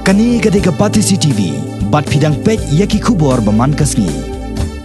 Kani gadega Patisi TV, bat pidang pej yaki kubor baman kasni.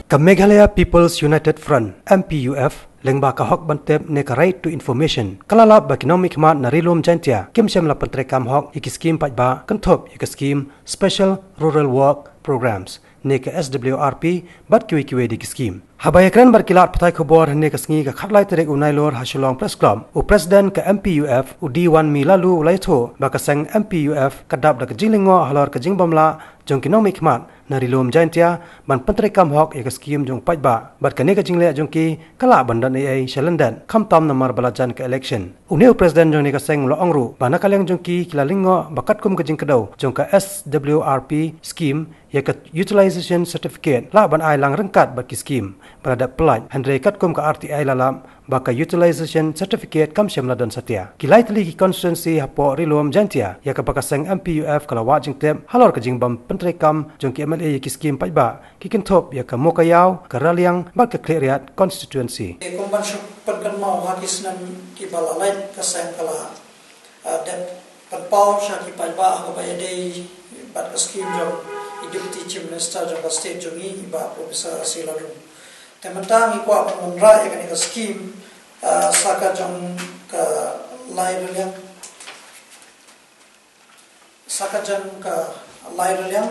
Ka Meghalaya People's United Front MPUF lengba ka hok bantep ne ka right to information kalala ba economic mat na rilum jantia kimsem la pantrekam hok iki scheme pajba kanthop iki scheme special rural work programs ne ka SWRP bat kiwi di scheme habaya kran barkilat patai khobor ne ka sngi ka khatlai terek unai lor hasulong press club u president ka MPUF u D1 mi lalu ulai tho ba ka sang MPUF kadap da ka jinglingo halor ka jingbamla jong economic mat na rilum jantia ban pantrekam hok iki scheme jong pajba bat ka ne ka jingle jong ki kala bandan ai shalandan khamtam namar balajan ka election uneu president jong ne ka sang lo angru bana kalyang jong ki kilalingo bakat kum ka jing kadau jong ka SWRP scheme ya ka utilization certificate la ban ai lang rengkat ba ki scheme berada pelaj Andre kat kum ka RTI lalam baka utilization certificate kam syam ladan satya kilai tli ki constituency hapo rilum jantia ya ka baka sang MPUF kala wa jing tem halor ka jing bam pentrekam jong ki MLA ki scheme pajba ki kentop ya ka mokayau ka raliang ba ka cleariat constituency e kumban shu penkan mau ha kisnan ki balalai ka sang kala dat penpau sha ki pajba ka bayadei bat ka scheme jong deputy chief minister jong ka state jong i ba professor Asilaru tementang ikwa pengunra ya ka scheme saka jong ka lairliang saka jong ka lairliang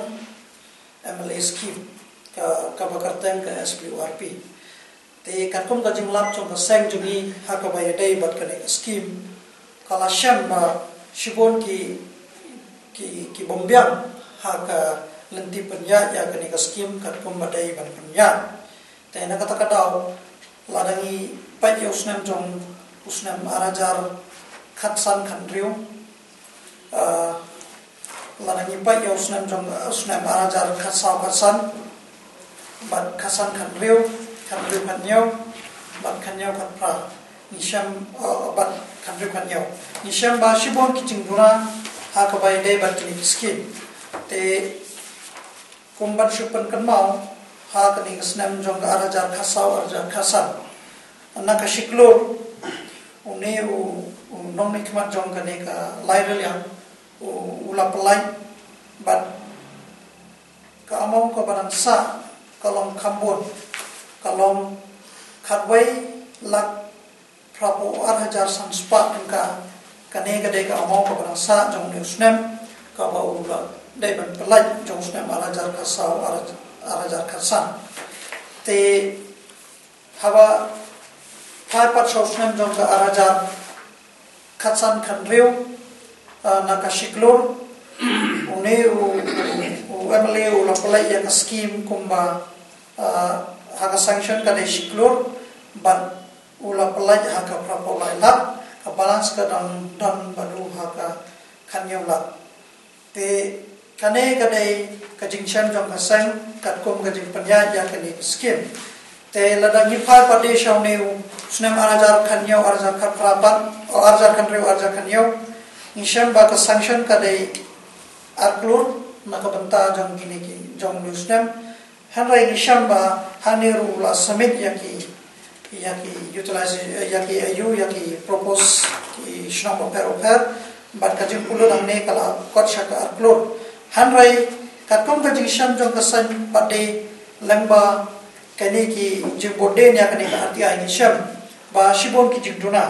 MLA scheme ka bakarteng ka SWRP te katkum ka jinglap jong ka seng jong i ha ka bayadei bat ka scheme kala syam ba shibon ki bombyang ha ka lenti penya ya ka scheme katkum badai ban penya te na kata kadau ladangi pai usnam jong usnam arajar khatsan khandriu ladangi pai usnam jong usnam arajar khatsan bat khasan khandriu khanyo bat khanyo khatpra nisham bat khandriu khanyo nisham ba shibon kichingdura ha ka bai dei bat ni scheme te kumban shupan kanmau ha kani snam jong arajar khasau arajar khasan anna ka shiklor une u nong nikmat jong kani ka lairel yang ula pelai bat ka among ko barang sa kalong khambon kalong khatwai lak prapo arajar sanspa ka kani ka de ka among ko barang sa jong ni snam ka ba ula dai ban pelai jong snam arajar khasau arajar khasan te hawa phai pat sosnam jong ka arajar khasan khanriu naka shiklor une u MLA u lapalai ya ka scheme kumba haka sanction ka de shiklor ban u lapalai haka prapolai la ka balance ka dan badu haka khanyawla te kane kadai kajing chan jong kasang katkom kajing panya ya kani scheme te ladangi phai pade shawneu snam arajar khanyau arajar khapraban arajar khanreu arajar khanyau nisham ba ka sanction kadai arklur maka benta jong kini ki jong lusnam hanrai nisham ba haniru la summit yaki utilize yaki ayu yaki propose ki shnam per bat kajing pulu dangne kala kotcha ka arklur hanrai katkom ka jingsham jong kasan pade lengba kani ki jimbode nya kani ka RTI ni sham ba shibon ki jingduna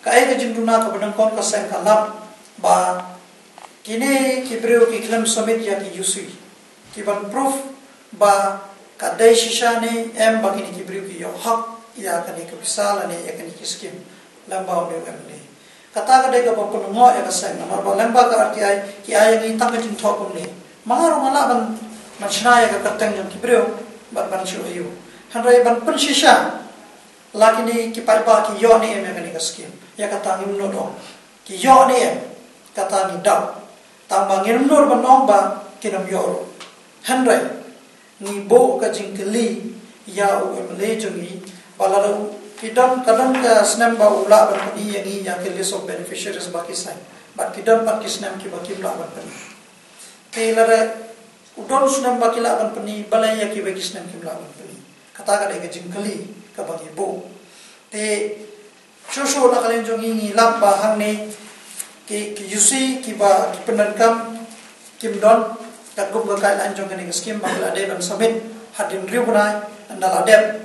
ka ai ka jingduna ka badang kon ka sang kalap ba kini ki breu ki klam summit ya ki yusui ki ban proof ba ka dai shishane em ba kini ki breu ki yo hak ya kani ka bisala ne ya kani ki scheme lamba ne emne kata ka dai ka pon ngo ya ka sang namar ba lamba ka RTI ki ay ni ta ka jing thok ne mangaro ngala ban machna ya ka katang jong ki breu ban shu ayu hanrai ban pun shisha lakini ki parba ki yo ne em kani ka scheme ya kata ngim no do ki yo ne em kata ni dau tang bangir nur ban ong ba kinam yo hanrai ni bo ka jing kli ya u MLA jongi balaro kidam kadam ka snam ba ula ban pani yangi ya ke list of beneficiaries baki sai but kidam pat kisnam ki baki ula ban pani te lara udon snam baki la ban pani balai ya ki baki snam ki ula ban pani kata ka de ka jingkali ka bagi bo te shosho na kalen jongi ni lam ba hang ne ki yusi ki ba ki penankam kim don kat gum ga kai lan jong kani skim ba la de ban submit hadin riu bunai andala dem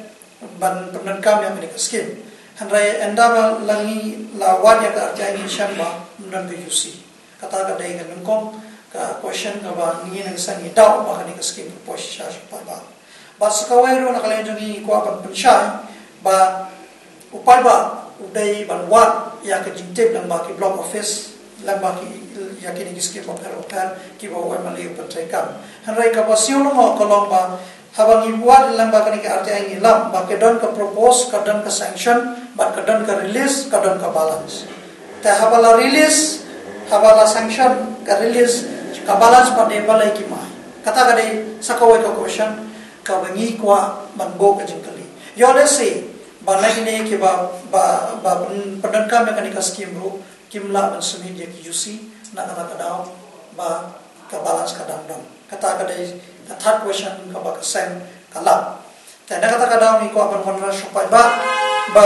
ban penan kam yang kani skim handrai enda ba langi la wad ya ka arjai ni shan ba mun ga yusi kata ga dai ga ngkong ka question ka ba ni nang sang ni dau ba kani skim posha pa ba ba sakawai ro na kalen jong ni ko ban pensha ba upal ba udai ban wat ya ka jintip lang ba ki block office lang ba ki ya ki ni skim ba per ki ba wa mali petai kam handrai ka ba siul mo kolong ba habang ibuat lang ba kani ka arti ang ilam ba kedon ka propose kadon ka sanction ba kadon ka release kadon ka balance ta habala release habala sanction ka release ka balance pa de balai ki mai kata ka dei sakawai ka question ka bangi kwa bango ka jingkali yo let's say ba lagi ne ki ba padan ka mekanika scheme ru kimla ban sumi dia ki UC na kata daw ba ka balance ka dam kata ka dei the third question ka ba sen kala ta na kata kada mi ko apan konra sopai ba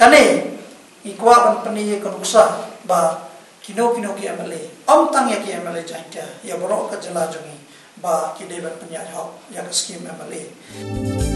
kane iko apan pani ko nuksa ba kino ki amale om tang ya ki amale jaita ya borok ka jala jongi ba ki deban penya hok ya ka scheme amale